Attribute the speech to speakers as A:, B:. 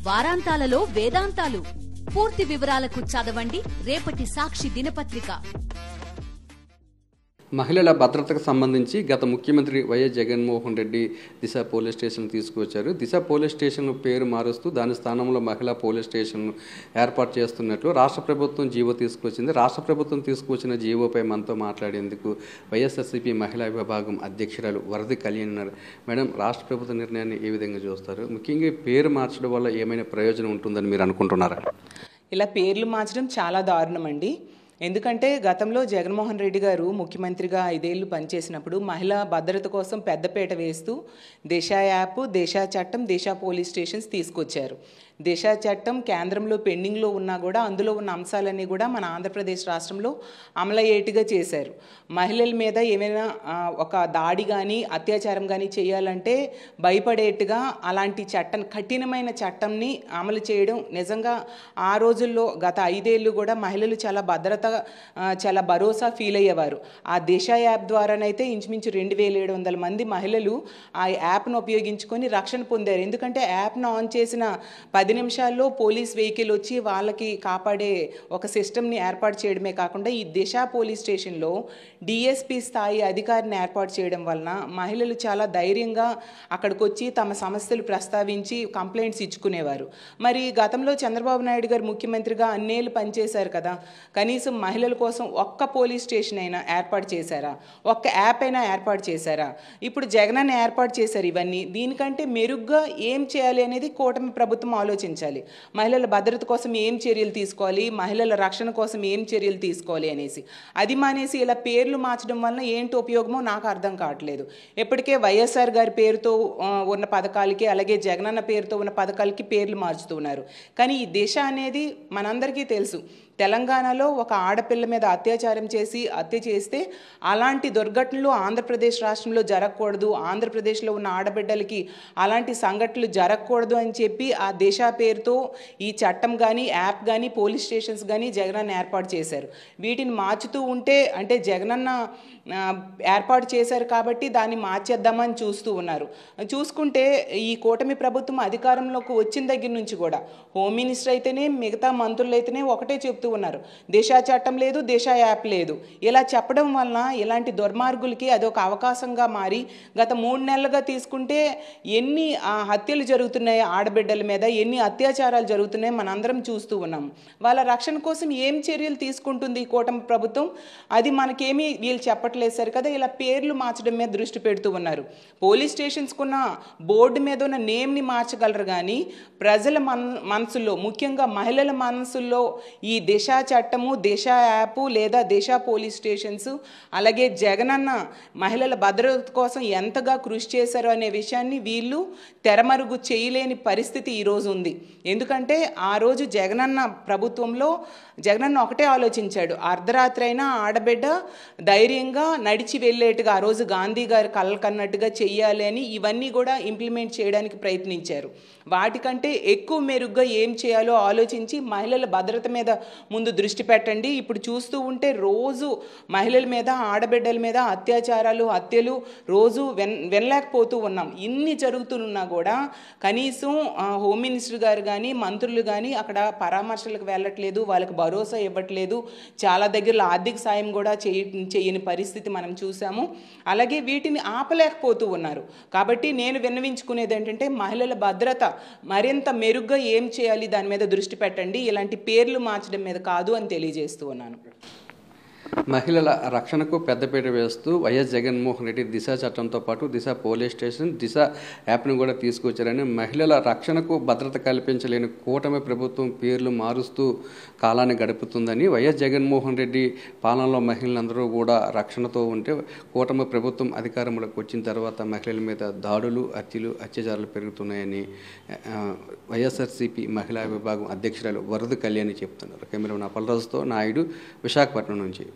A: వారాంతాలలో వేదాంతాలు. పూర్తి వివరాలకు చదవండి రేపటి సాక్షి దినపత్రిక.
B: మహిళల భద్రతకు సంబంధించి గత ముఖ్యమంత్రి వైఎస్ జగన్మోహన్ రెడ్డి దిశ పోలీస్ స్టేషన్ తీసుకువచ్చారు. దిశ పోలీస్ స్టేషన్ పేరు మారుస్తూ దాని స్థానంలో మహిళా పోలీస్ స్టేషన్ ఏర్పాటు చేస్తున్నట్లు రాష్ట్ర ప్రభుత్వం జీవో తీసుకొచ్చింది. రాష్ట్ర ప్రభుత్వం తీసుకొచ్చిన జీవోపై మనతో మాట్లాడేందుకు వైఎస్ఆర్సీపీ మహిళా విభాగం అధ్యక్షురాలు వరది కళ్యాణ్ ఉన్నారు. మేడం, రాష్ట్ర ప్రభుత్వ నిర్ణయాన్ని ఏ విధంగా చూస్తారు? ముఖ్యంగా పేరు మార్చడం వల్ల ఏమైనా ప్రయోజనం ఉంటుందని మీరు అనుకుంటున్నారా?
C: ఇలా పేర్లు మార్చడం చాలా దారుణం అండి. ఎందుకంటే గతంలో జగన్మోహన్ రెడ్డి గారు ముఖ్యమంత్రిగా 5 ఏళ్ళు పనిచేసినప్పుడు మహిళా భద్రత కోసం పెద్దపీట వేస్తూ దిశ యాప్, దిశ చట్టం, దిశ పోలీస్ స్టేషన్స్ తీసుకొచ్చారు. దిశ చట్టం కేంద్రంలో పెండింగ్లో ఉన్నా కూడా అందులో ఉన్న అంశాలన్నీ కూడా మన ఆంధ్రప్రదేశ్ రాష్ట్రంలో అమలయ్యేట్టుగా చేశారు. మహిళల మీద ఏమైనా ఒక దాడి కానీ అత్యాచారం కానీ చేయాలంటే భయపడేట్టుగా అలాంటి కఠినమైన చట్టంని అమలు చేయడం నిజంగా ఆ రోజుల్లో గత 5 ఏళ్ళు కూడా మహిళలు చాలా చాలా భరోసా ఫీల్ అయ్యేవారు. ఆ దిశ యాప్ ద్వారానైతే ఇంచుమించు 2700 మంది మహిళలు ఆ యాప్ను ఉపయోగించుకొని రక్షణ పొందారు. ఎందుకంటే యాప్ను ఆన్ చేసిన 10 నిమిషాల్లో పోలీస్ వెహికల్ వచ్చి వాళ్ళకి కాపాడే ఒక సిస్టమ్ని ఏర్పాటు చేయడమే కాకుండా ఈ దిశ పోలీస్ స్టేషన్లో డిఎస్పీ స్థాయి అధికారిని ఏర్పాటు చేయడం వలన మహిళలు చాలా ధైర్యంగా అక్కడికి వచ్చి తమ సమస్యలు ప్రస్తావించి కంప్లైంట్స్ ఇచ్చుకునేవారు. మరి గతంలో చంద్రబాబు నాయుడు గారు ముఖ్యమంత్రిగా అన్నేళ్ళు పనిచేశారు కదా, కనీసం మహిళల కోసం ఒక్క పోలీస్ స్టేషన్ అయినా ఏర్పాటు చేశారా? ఒక్క యాప్ అయినా ఏర్పాటు చేశారా? ఇప్పుడు జగనన్న ఏర్పాటు చేశారు ఇవన్నీ. దీనికంటే మెరుగ్గా ఏం చేయాలి అనేది కూటమి ప్రభుత్వం ఆలోచించాలి. మహిళల భద్రత కోసం ఏం చర్యలు తీసుకోవాలి, మహిళల రక్షణ కోసం ఏం చర్యలు తీసుకోవాలి అనేసి. అది మానేసి ఇలా పేర్లు మార్చడం వలన ఏంటి ఉపయోగమో నాకు అర్థం కావట్లేదు. ఇప్పటికే వైఎస్ఆర్ గారి పేరుతో ఉన్న పథకాలకి అలాగే జగనన్న పేరుతో ఉన్న పథకాలకి పేర్లు మార్చుతూ ఉన్నారు. కానీ ఈ దిశ అనేది మనందరికీ తెలుసు. తెలంగాణలో ఒక ఆడపిల్ల మీద అత్యాచారం చేసి హత్య చేస్తే అలాంటి దుర్ఘటనలు ఆంధ్రప్రదేశ్ రాష్ట్రంలో జరగకూడదు, ఆంధ్రప్రదేశ్లో ఉన్న ఆడబిడ్డలకి అలాంటి సంఘటనలు జరగకూడదు అని చెప్పి ఆ దిశ పేరుతో ఈ చట్టం కానీ యాప్ కానీ పోలీస్ స్టేషన్స్ కానీ జగనన్న ఏర్పాటు చేశారు. వీటిని మార్చుతూ ఉంటే అంటే జగనన్న ఏర్పాటు చేశారు కాబట్టి దాన్ని మార్చేద్దామని చూస్తూ ఉన్నారు. చూసుకుంటే ఈ కూటమి ప్రభుత్వం అధికారంలోకి వచ్చిన దగ్గర నుంచి కూడా హోమ్ మినిస్టర్ అయితేనే మిగతా మంత్రులు అయితేనే ఒకటే చెప్తూ ఉన్నారు, దిశ చట్టం లేదు, దిశ యాప్ లేదు. ఇలా చెప్పడం వలన ఇలాంటి దుర్మార్గులకి అదొక అవకాశంగా మారి గత 3 నెలలుగా తీసుకుంటే ఎన్ని హత్యలు జరుగుతున్నాయి ఆడబిడ్డల మీద, ఎన్ని అత్యాచారాలు జరుగుతున్నాయి మనందరం చూస్తూ ఉన్నాం. వాళ్ళ రక్షణ కోసం ఏం చర్యలు తీసుకుంటుంది ఈ కూటమి ప్రభుత్వం? అది మనకేమీ వీళ్ళు చెప్పట్లేదు సరి కదా. ఇలా పేర్లు మార్చడం మీద దృష్టి పెడుతూ ఉన్నారు. పోలీస్ స్టేషన్స్కున్న బోర్డు మీద ఉన్న నేమ్ని మార్చగలరు కానీ ప్రజల మనసుల్లో ముఖ్యంగా మహిళల మనసుల్లో ఈ దిశ చట్టము, దిశ యాప్ లేదా దిశ పోలీస్ స్టేషన్స్ అలాగే జగనన్న మహిళల భద్రత కోసం ఎంతగా కృషి చేశారు అనే విషయాన్ని వీళ్ళు తెరమరుగు చేయలేని పరిస్థితి ఈరోజు ఉంది. ఎందుకంటే ఆ రోజు జగనన్న ప్రభుత్వంలో జగనన్న ఒకటే ఆలోచించాడు, అర్ధరాత్రి అయినా ఆడబిడ్డ ధైర్యంగా నడిచి వెళ్ళేట్టుగా ఆ రోజు గాంధీ గారు కళ్ళ కన్నట్టుగా చెయ్యాలి అని ఇవన్నీ కూడా ఇంప్లిమెంట్ చేయడానికి ప్రయత్నించారు. వాటికంటే ఎక్కువ మెరుగ్గా ఏం చేయాలో ఆలోచించి మహిళల భద్రత మీద ముందు దృష్టి పెట్టండి. ఇప్పుడు చూస్తూ ఉంటే రోజు మహిళల మీద ఆడబిడ్డల మీద అత్యాచారాలు హత్యలు రోజు వినలేకపోతూ ఉన్నాం. ఇన్ని జరుగుతున్నా కూడా కనీసం హోమ్ మినిస్టర్ గారు కానీ మంత్రులు కానీ అక్కడ పరామర్శలకు వెళ్ళట్లేదు, వాళ్ళకి భరోసా ఇవ్వట్లేదు. చాలా దగ్గరలో ఆర్థిక సాయం కూడా చేయని పరిస్థితి మనం చూసాము. అలాగే వీటిని ఆపలేకపోతూ ఉన్నారు. కాబట్టి నేను విన్నవించుకునేది ఏంటంటే మహిళల భద్రత మరింత మెరుగ్గా ఏం చేయాలి దాని మీద దృష్టి పెట్టండి, ఇలాంటి పేర్లు మార్చడం మీద కాదు అని తెలియజేస్తూ ఉన్నాను.
B: మహిళల రక్షణకు పెద్దపీట వేస్తూ వైఎస్ జగన్మోహన్ రెడ్డి దిశ చట్టంతో పాటు దిశ పోలీస్ స్టేషన్, దిశ యాప్ను కూడా తీసుకొచ్చారని, మహిళల రక్షణకు భద్రత కల్పించలేని కూటమి ప్రభుత్వం పేర్లు మారుస్తూ కాలాన్ని గడుపుతుందని, వైఎస్ జగన్మోహన్ రెడ్డి పాలనలో మహిళలందరూ కూడా రక్షణతో ఉంటే కూటమి ప్రభుత్వం అధికారంలోకి వచ్చిన తర్వాత మహిళల మీద దాడులు, హత్యలు, అత్యాచారాలు పెరుగుతున్నాయని వైఎస్ఆర్సీపీ మహిళా విభాగం అధ్యక్షురాలు వరద కళ్యాణి చెప్తున్నారు. కెమెరామెన్ అప్పలరాజుతో నాయుడు, విశాఖపట్నం నుంచి.